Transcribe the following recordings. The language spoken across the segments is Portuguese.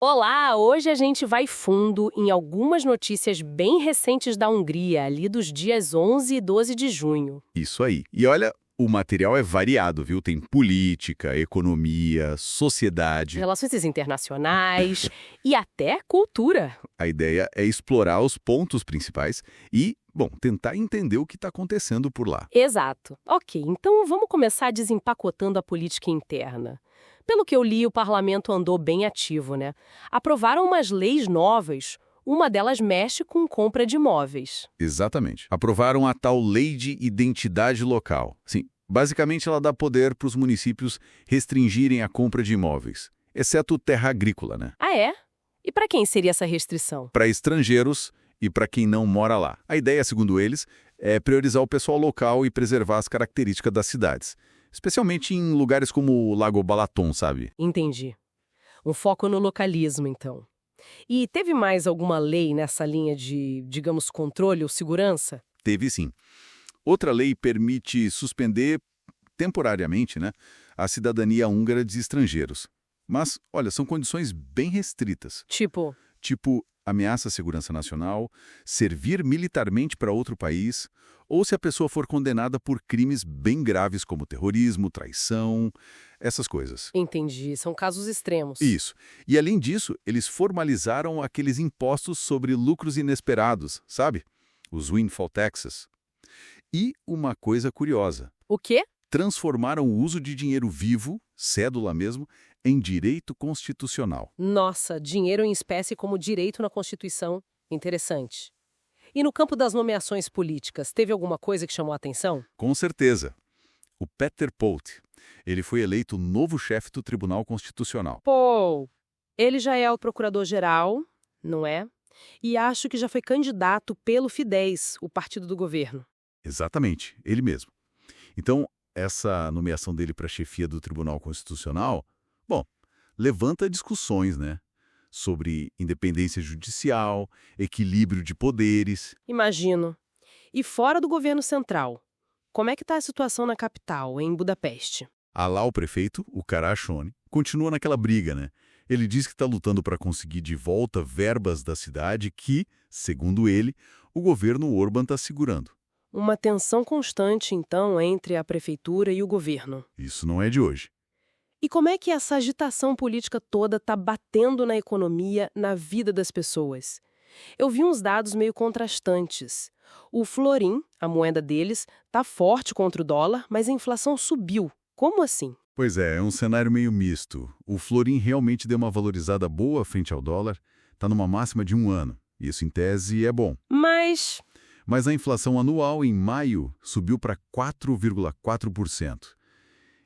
Olá, hoje a gente vai fundo em algumas notícias bem recentes da Hungria, ali dos dias 11 e 12 de junho. Isso aí. E olha, o material é variado, viu? Tem política, economia, sociedade. Relações internacionais e até cultura. A ideia é explorar os pontos principais e, bom, tentar entender o que está acontecendo por lá. Exato. Ok, então vamos começar desempacotando a política interna. Pelo que eu li, o parlamento andou bem ativo, né? Aprovaram umas leis novas. Uma delas mexe com compra de imóveis. Exatamente. Aprovaram a tal Lei de Identidade Local. Sim, basicamente ela dá poder para os municípios restringirem a compra de imóveis, exceto terra agrícola, né? Ah, é? E para quem seria essa restrição? Para estrangeiros e para quem não mora lá. A ideia, segundo eles, é priorizar o pessoal local e preservar as características das cidades, especialmente em lugares como o Lago Balaton, sabe? Entendi. Um foco no localismo, então. E teve mais alguma lei nessa linha de, digamos, controle ou segurança? Teve sim. Outra lei permite suspender temporariamente, né, a cidadania húngara de estrangeiros. Mas, olha, são condições bem restritas. Tipo, Tipo, ameaça à segurança nacional, servir militarmente para outro país, ou se a pessoa for condenada por crimes bem graves como terrorismo, traição, essas coisas. entendi, são casos extremos. Isso. E além disso, eles formalizaram aqueles impostos sobre lucros inesperados, sabe? Os windfall taxes. E uma coisa curiosa, O quê? transformaram o uso de dinheiro vivo, cédula mesmo, em direito constitucional. Nossa, dinheiro em espécie como direito na Constituição. Interessante. E no campo das nomeações políticas, teve alguma coisa que chamou a atenção? Com certeza. O Peter Polt, ele foi eleito novo chefe do Tribunal Constitucional. Pô, ele já é o procurador-geral, não é? E acho que já foi candidato pelo Fidesz, o partido do governo. Exatamente, ele mesmo. Então, essa nomeação dele para a chefia do Tribunal Constitucional, bom, levanta discussões, né? Sobre independência judicial, equilíbrio de poderes. Imagino. E fora do governo central, como é que está a situação na capital, em Budapeste? Lá o prefeito, o Karacsony, continua naquela briga, né? Ele diz que está lutando para conseguir de volta verbas da cidade que, segundo ele, o governo Orbán está segurando. Uma tensão constante, então, entre a prefeitura e o governo. Isso não é de hoje. E como é que essa agitação política toda está batendo na economia, na vida das pessoas? Eu vi uns dados meio contrastantes. O florim, a moeda deles, está forte contra o dólar, mas a inflação subiu. Como assim? Pois é um cenário meio misto. O florim realmente deu uma valorizada boa frente ao dólar, está numa máxima de 1 ano. Isso, em tese, é bom. Mas a inflação anual, em maio, subiu para 4,4%.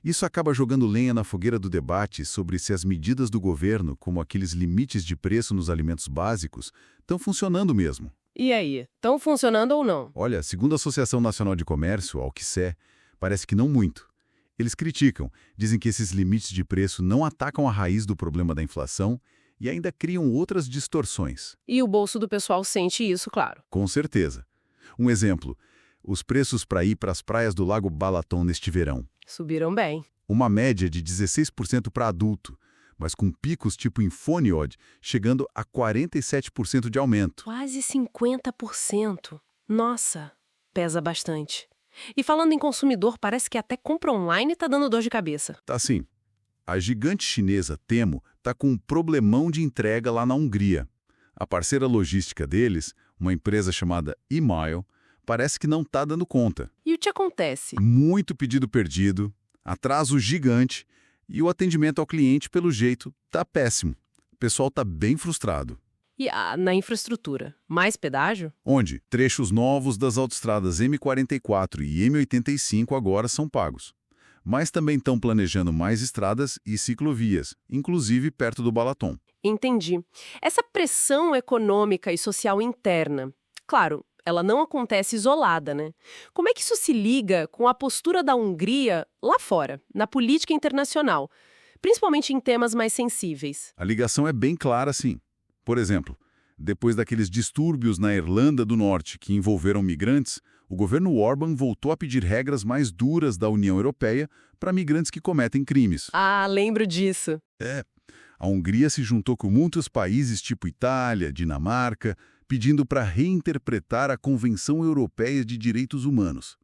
Isso acaba jogando lenha na fogueira do debate sobre se as medidas do governo, como aqueles limites de preço nos alimentos básicos, estão funcionando mesmo. E aí, estão funcionando ou não? Olha, segundo a Associação Nacional de Comércio, a OCSE, parece que não muito. Eles criticam, dizem que esses limites de preço não atacam a raiz do problema da inflação e ainda criam outras distorções. E o bolso do pessoal sente isso, claro. Com certeza. Um exemplo, os preços para ir para as praias do Lago Balaton neste verão. Subiram bem. Uma média de 16% para adulto, mas com picos tipo Infoniod chegando a 47% de aumento. Quase 50%. Nossa, pesa bastante. E falando em consumidor, parece que até compra online está dando dor de cabeça. Tá assim, a gigante chinesa Temu está com um problemão de entrega lá na Hungria. A parceira logística deles, uma empresa chamada Email, parece que não está dando conta. E o que acontece? Muito pedido perdido, atraso gigante e o atendimento ao cliente, pelo jeito, tá péssimo. O pessoal tá bem frustrado. E na infraestrutura? Mais pedágio? Onde trechos novos das autoestradas M44 e M85 agora são pagos. Mas também estão planejando mais estradas e ciclovias, inclusive perto do Balaton. Entendi. Essa pressão econômica e social interna, claro, ela não acontece isolada, né? Como é que isso se liga com a postura da Hungria lá fora, na política internacional, principalmente em temas mais sensíveis? A ligação é bem clara, sim. Por exemplo, depois daqueles distúrbios na Irlanda do Norte que envolveram migrantes, o governo Orbán voltou a pedir regras mais duras da União Europeia para migrantes que cometem crimes. Ah, lembro disso. A Hungria se juntou com muitos países tipo Itália, Dinamarca, pedindo para reinterpretar a Convenção Europeia de Direitos Humanos.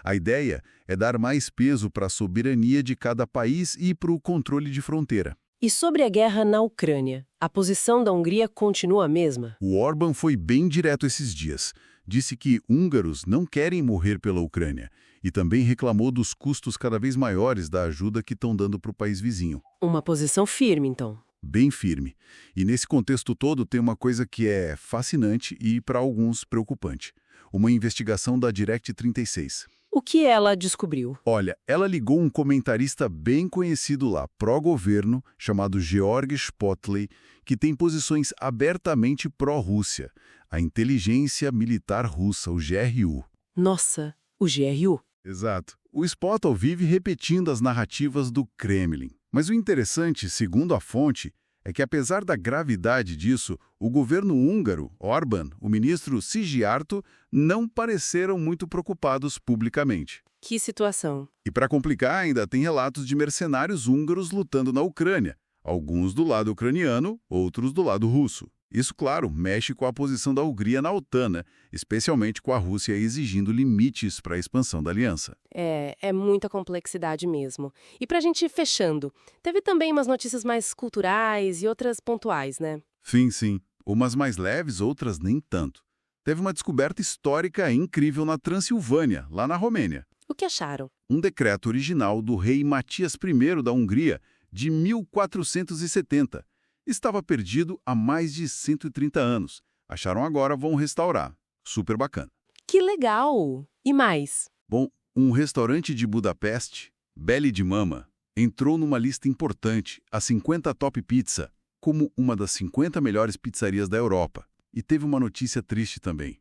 A ideia é dar mais peso para a soberania de cada país e para o controle de fronteira. E sobre a guerra na Ucrânia, a posição da Hungria continua a mesma? O Orbán foi bem direto esses dias. Disse que húngaros não querem morrer pela Ucrânia e também reclamou dos custos cada vez maiores da ajuda que estão dando para o país vizinho. Uma posição firme, então. Bem firme. E nesse contexto todo tem uma coisa que é fascinante e, para alguns, preocupante. Uma investigação da Direct 36. O que ela descobriu? Olha, ela ligou um comentarista bem conhecido lá, pró-governo, chamado Georg Spotley, que tem posições abertamente pró-Rússia, a inteligência militar russa, o GRU. Nossa, o GRU? Exato. O Spotley vive repetindo as narrativas do Kremlin. Mas o interessante, segundo a fonte, é que apesar da gravidade disso, o governo húngaro, Orbán, o ministro Szijjártó, não pareceram muito preocupados publicamente. Que situação. E para complicar, ainda tem relatos de mercenários húngaros lutando na Ucrânia, alguns do lado ucraniano, outros do lado russo. Isso, claro, mexe com a posição da Hungria na OTAN, né? Especialmente com a Rússia exigindo limites para a expansão da aliança. É muita complexidade mesmo. E pra gente ir fechando, teve também umas notícias mais culturais e outras pontuais, né? Sim. Umas mais leves, outras nem tanto. Teve uma descoberta histórica incrível na Transilvânia, lá na Romênia. O que acharam? Um decreto original do rei Matias I da Hungria, de 1470. Estava perdido há mais de 130 anos. Acharam agora, vão restaurar. Super bacana. Que legal! E mais? Bom, um restaurante de Budapeste, Beli de Mama, entrou numa lista importante, a 50 Top Pizza, como uma das 50 melhores pizzarias da Europa. E teve uma notícia triste também.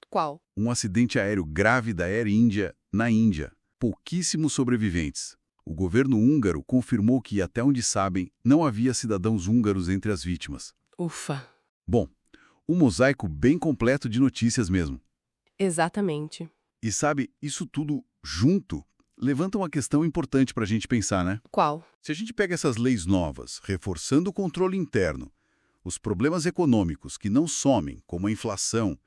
Qual? Um acidente aéreo grave da Air India na Índia. Pouquíssimos sobreviventes. O governo húngaro confirmou que, até onde sabem, não havia cidadãos húngaros entre as vítimas. Ufa! Bom, um mosaico bem completo de notícias mesmo. Exatamente. E sabe, isso tudo junto levanta uma questão importante para a gente pensar, né? Qual? Se a gente pega essas leis novas, reforçando o controle interno, os problemas econômicos que não somem, como a inflação,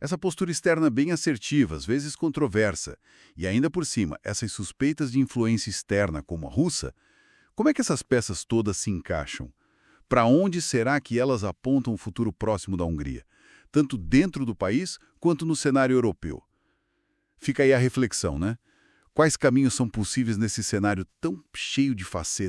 essa postura externa bem assertiva, às vezes controversa, e ainda por cima, essas suspeitas de influência externa como a russa, como é que essas peças todas se encaixam? Para onde será que elas apontam o futuro próximo da Hungria? Tanto dentro do país, quanto no cenário europeu. Fica aí a reflexão, né? Quais caminhos são possíveis nesse cenário tão cheio de facetas?